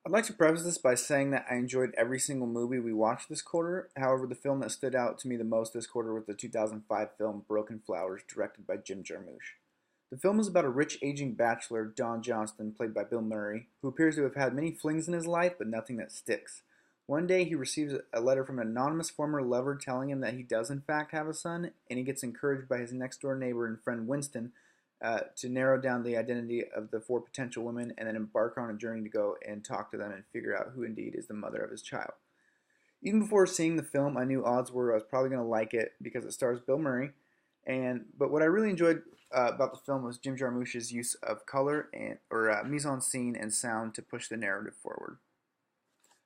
I'd like to preface this by saying that I enjoyed every single movie we watched this quarter. However, the film that stood out to me the most this quarter was the 2005 film Broken Flowers, directed by Jim Jarmusch. The film is about a rich aging bachelor, Don Johnston, played by Bill Murray, who appears to have had many flings in his life, but nothing that sticks. One day, he receives a letter from an anonymous former lover telling him that he does in fact have a son, and he gets encouraged by his next door neighbor and friend Winston to narrow down the identity of the four potential women and then embark on a journey to go and talk to them and figure out who indeed is the mother of his child. Even before seeing the film, I knew odds were I was probably going to like it because it stars Bill Murray. But what I really enjoyed about the film was Jim Jarmusch's use of color and or mise en scene and sound to push the narrative forward.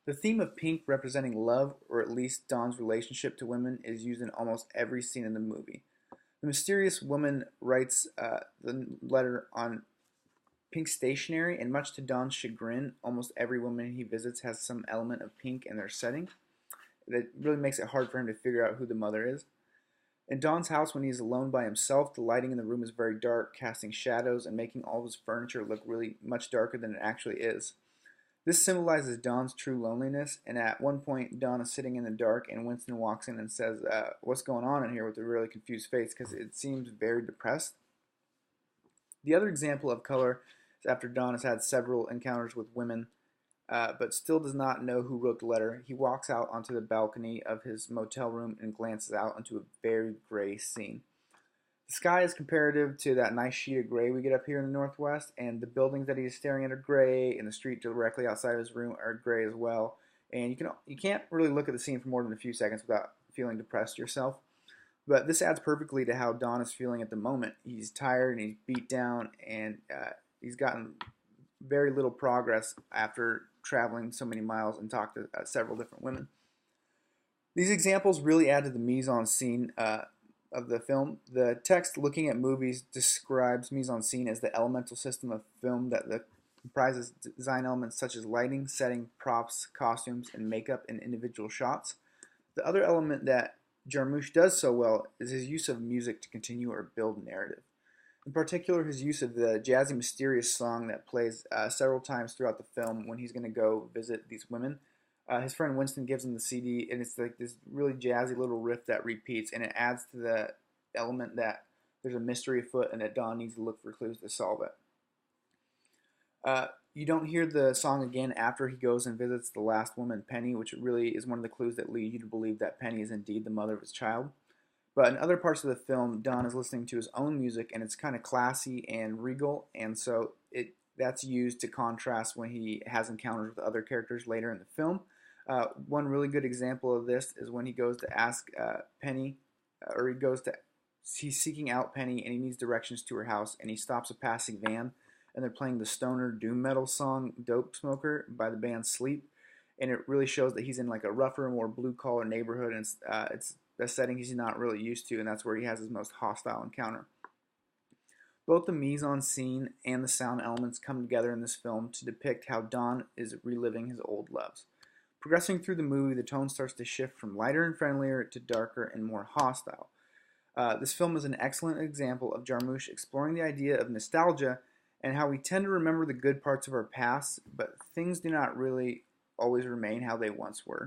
The theme of pink representing love, or at least Don's relationship to women, is used in almost every scene in the movie. The mysterious woman writes the letter on pink stationery, and much to Don's chagrin, almost every woman he visits has some element of pink in their setting. That really makes it hard for him to figure out who the mother is. In Don's house, when he's alone by himself, the lighting in the room is very dark, casting shadows and making all of his furniture look really much darker than it actually is. This symbolizes Don's true loneliness, and at one point, Don is sitting in the dark, and Winston walks in and says, "What's going on in here?" with a really confused face because it seems very depressed. The other example of color is after Don has had several encounters with women, but still does not know who wrote the letter. He walks out onto the balcony of his motel room and glances out into a very gray scene. The sky is comparative to that nice sheet of gray we get up here in the Northwest, and the buildings that he's staring at are gray, and the street directly outside of his room are gray as well. And you can't really look at the scene for more than a few seconds without feeling depressed yourself. But this adds perfectly to how Don is feeling at the moment. He's tired and he's beat down, and he's gotten very little progress after traveling so many miles and talked to several different women. These examples really add to the mise en scene of the film. The text looking at movies describes mise en scene as the elemental system of film that comprises design elements such as lighting, setting, props, costumes, and makeup in individual shots. The other element that Jarmusch does so well is his use of music to continue or build narrative. In particular, his use of the jazzy, mysterious song that plays several times throughout the film when he's going to go visit these women. His friend Winston gives him the CD, and it's like this really jazzy little riff that repeats, and it adds to the element that there's a mystery afoot and that Don needs to look for clues to solve it. You don't hear the song again after he goes and visits the last woman, Penny, which really is one of the clues that lead you to believe that Penny is indeed the mother of his child. But in other parts of the film, Don is listening to his own music, and it's kind of classy and regal, and so that's used to contrast when he has encounters with other characters later in the film. One really good example of this is when he goes to ask Penny, or he's seeking out Penny, and he needs directions to her house, and he stops a passing van, and they're playing the stoner doom metal song "Dope Smoker" by the band Sleep, and it really shows that he's in like a rougher, more blue collar neighborhood, and it's a setting he's not really used to, and that's where he has his most hostile encounter. Both the mise en scene and the sound elements come together in this film to depict how Don is reliving his old loves. Progressing through the movie, the tone starts to shift from lighter and friendlier to darker and more hostile. This film is an excellent example of Jarmusch exploring the idea of nostalgia and how we tend to remember the good parts of our past, but things do not really always remain how they once were.